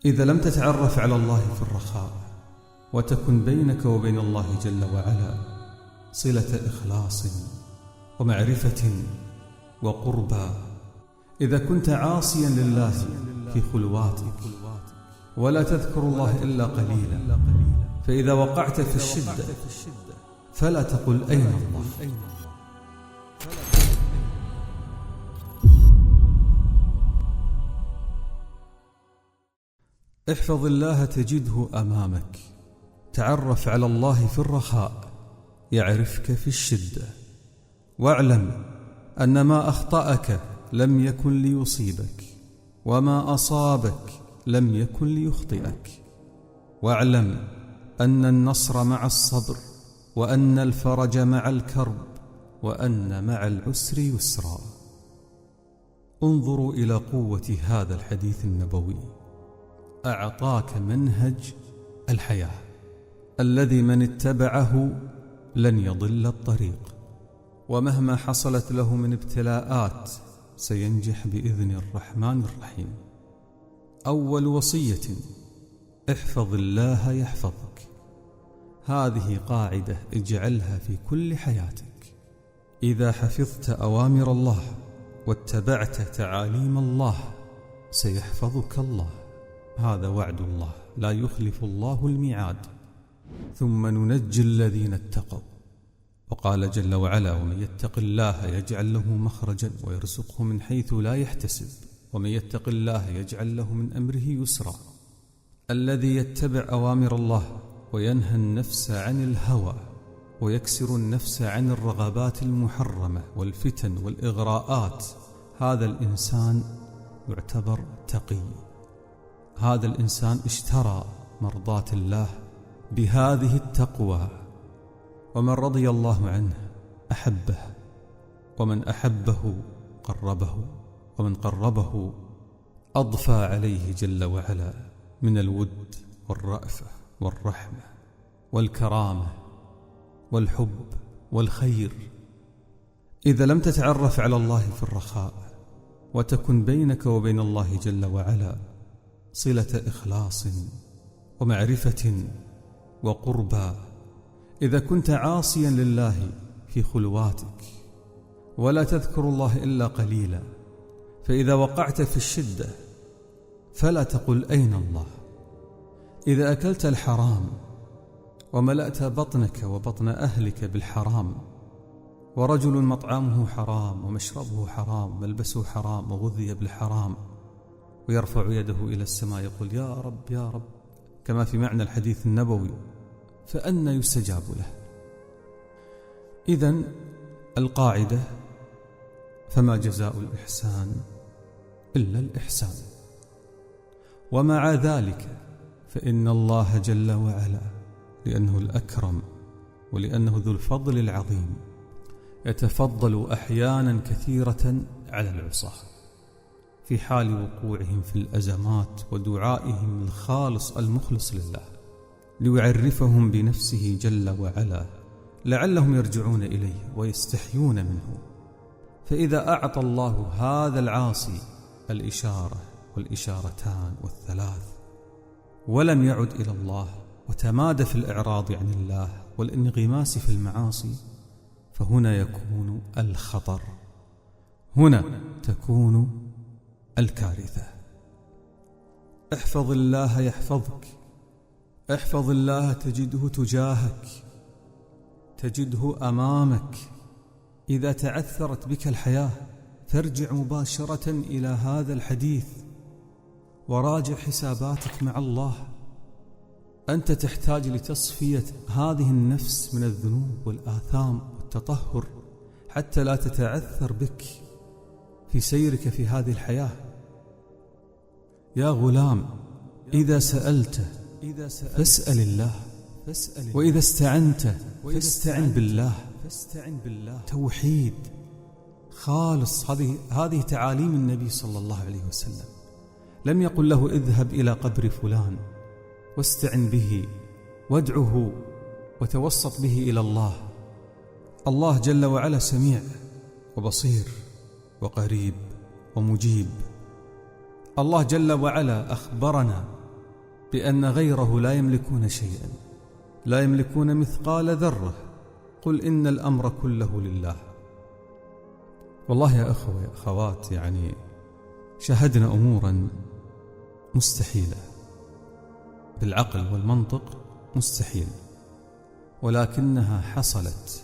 إذا لم تتعرف على الله في الرخاء وتكن بينك وبين الله جل وعلا صلة إخلاص ومعرفة وقربى، إذا كنت عاصيا لله في خلواتك ولا تذكر الله إلا قليلا، فإذا وقعت في الشدة فلا تقل أين الله. احفظ الله تجده أمامك، تعرف على الله في الرخاء يعرفك في الشدة، واعلم أن ما أخطأك لم يكن ليصيبك، وما أصابك لم يكن ليخطئك، واعلم أن النصر مع الصبر، وأن الفرج مع الكرب، وأن مع العسر يسرا. انظروا إلى قوة هذا الحديث النبوي، أعطاك منهج الحياة الذي من اتبعه لن يضل الطريق، ومهما حصلت له من ابتلاءات سينجح بإذن الرحمن الرحيم. أول وصية: احفظ الله يحفظك. هذه قاعدة اجعلها في كل حياتك. إذا حفظت أوامر الله واتبعت تعاليم الله سيحفظك الله، هذا وعد الله، لا يخلف الله الميعاد. ثم ننجي الذين اتقوا، وقال جل وعلا: ومن يتق الله يجعل له مخرجا ويرزقه من حيث لا يحتسب، ومن يتق الله يجعل له من أمره يسرا. الذي يتبع أوامر الله وينهى النفس عن الهوى ويكسر النفس عن الرغبات المحرمة والفتن والإغراءات، هذا الإنسان يعتبر تقي. هذا الإنسان اشترى مرضاة الله بهذه التقوى. ومن رضي الله عنه أحبه، ومن أحبه قربه، ومن قربه أضفى عليه جل وعلا من الود والرأفة والرحمة والكرامة والحب والخير. إذا لم تتعرف على الله في الرخاء وتكن بينك وبين الله جل وعلا صلة إخلاص ومعرفة وقربى، إذا كنت عاصيا لله في خلواتك ولا تذكر الله إلا قليلا، فإذا وقعت في الشدة فلا تقل أين الله. إذا أكلت الحرام وملأت بطنك وبطن أهلك بالحرام، ورجل مطعمه حرام ومشربه حرام وملبسه حرام وغذي بالحرام، ويرفع يده إلى السماء يقول: يا رب يا رب، كما في معنى الحديث النبوي، فأنى يستجاب له؟ إذن القاعدة: فما جزاء الإحسان إلا الإحسان. ومع ذلك فإن الله جل وعلا لأنه الأكرم ولأنه ذو الفضل العظيم يتفضل أحيانا كثيرة على العصاة في حال وقوعهم في الأزمات ودعائهم الخالص المخلص لله، ليعرفهم بنفسه جل وعلا لعلهم يرجعون إليه ويستحيون منه. فإذا أعطى الله هذا العاصي الإشارة والإشارتان والثلاث ولم يعد إلى الله وتمادى في الإعراض عن الله والانغماس في المعاصي، فهنا يكون الخطر، هنا تكون الكارثة. احفظ الله يحفظك. احفظ الله تجده تجاهك، تجده أمامك. إذا تعثرت بك الحياة فارجع مباشرة إلى هذا الحديث وراجع حساباتك مع الله. أنت تحتاج لتصفية هذه النفس من الذنوب والآثام والتطهر حتى لا تتعثر بك في سيرك في هذه الحياة. يا غلام، إذا سألت فاسأل الله، وإذا استعنت فاستعن بالله. توحيد خالص، هذه تعاليم النبي صلى الله عليه وسلم. لم يقل له اذهب إلى قبر فلان واستعن به وادعه وتوسط به إلى الله. الله جل وعلا سميع وبصير وقريب ومجيب. الله جل وعلا أخبرنا بأن غيره لا يملكون شيئا، لا يملكون مثقال ذرة. قل إن الأمر كله لله. والله يا أخوة يا أخوات، يعني شاهدنا أمورا مستحيلة بالعقل والمنطق، مستحيل، ولكنها حصلت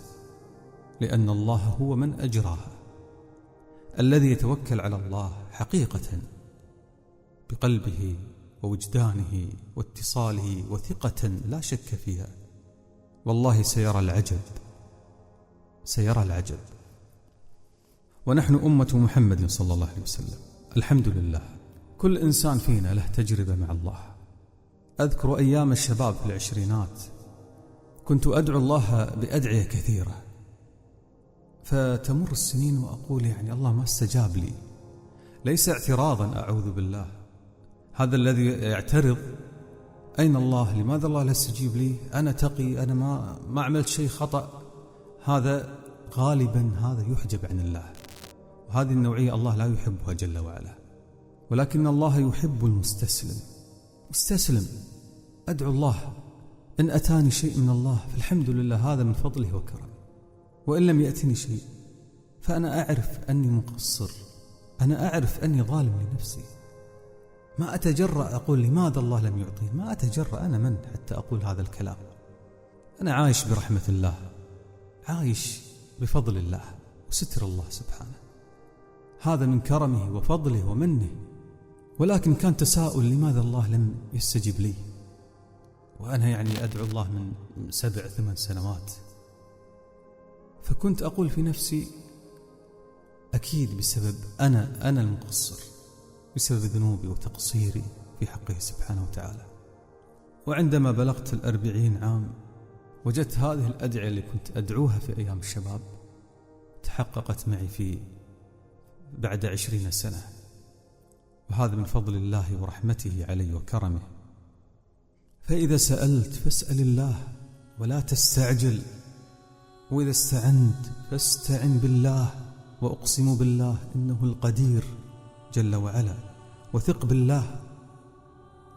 لأن الله هو من أجراها. الذي يتوكل على الله حقيقة بقلبه ووجدانه واتصاله وثقة لا شك فيها، والله سيرى العجب، سيرى العجب. ونحن أمة محمد صلى الله عليه وسلم الحمد لله، كل إنسان فينا له تجربة مع الله. أذكر أيام الشباب في العشرينات كنت أدعو الله بأدعية كثيرة، فتمر السنين وأقول يعني الله ما استجاب لي، ليس اعتراضا أعوذ بالله، هذا الذي يعترض أين الله، لماذا الله لا يستجيب لي، أنا تقي، أنا ما عملت شيء خطأ، هذا غالبا هذا يحجب عن الله، وهذه النوعية الله لا يحبها جل وعلا. ولكن الله يحب المستسلم، مستسلم، أدعو الله، إن أتاني شيء من الله فالحمد لله، هذا من فضله وكرمه، وإن لم يأتني شيء فأنا أعرف أني مقصر، أنا أعرف أني ظالم لنفسي، ما أتجرأ أقول لماذا الله لم يعطيني، ما أتجرأ، أنا من حتى أقول هذا الكلام؟ أنا عايش برحمة الله، عايش بفضل الله وستر الله سبحانه، هذا من كرمه وفضله ومنه. ولكن كان تساؤل لماذا الله لم يستجب لي، وأنا يعني أدعو الله من 7-8 سنوات. فكنت أقول في نفسي أكيد بسبب أنا المقصر، بسبب ذنوبي وتقصيري في حقه سبحانه وتعالى. وعندما بلغت 40 عام وجدت هذه الأدعية اللي كنت أدعوها في أيام الشباب تحققت معي في بعد 20 سنة، وهذا من فضل الله ورحمته علي وكرمه. فإذا سألت فاسأل الله ولا تستعجل، وإذا استعنت فاستعن بالله، وأقسم بالله إنه القدير جل وعلا، وثق بالله،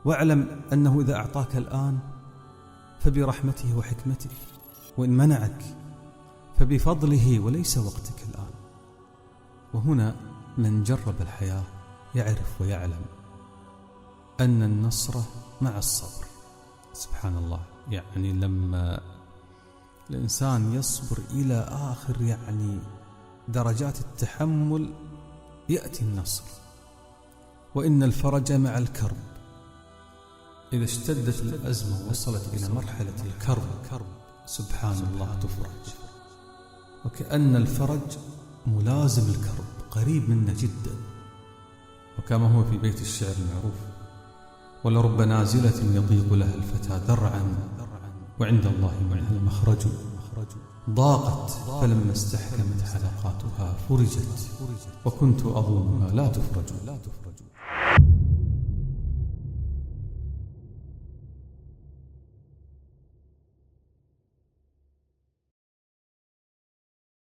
واعلم أنه إذا أعطاك الآن فبرحمته وحكمته، وإن منعك فبفضله وليس وقتك الآن. وهنا من جرب الحياة يعرف ويعلم أن النصر مع الصبر. سبحان الله، يعني لما الإنسان يصبر إلى آخر يعني درجات التحمل يأتي النصر. وإن الفرج مع الكرب، إذا اشتدت الأزمة وصلت إلى مرحلة الكرب سبحان الله تفرج، وكأن الفرج ملازم الكرب، قريب منا جدا. وكما هو في بيت الشعر المعروف: ولرب نازلة يضيق لها الفتى ذرعا، وعند الله منها المخرج، ضاقت فلما استحكمت حلقاتها فرجت، وكنت أظنها لا تفرج.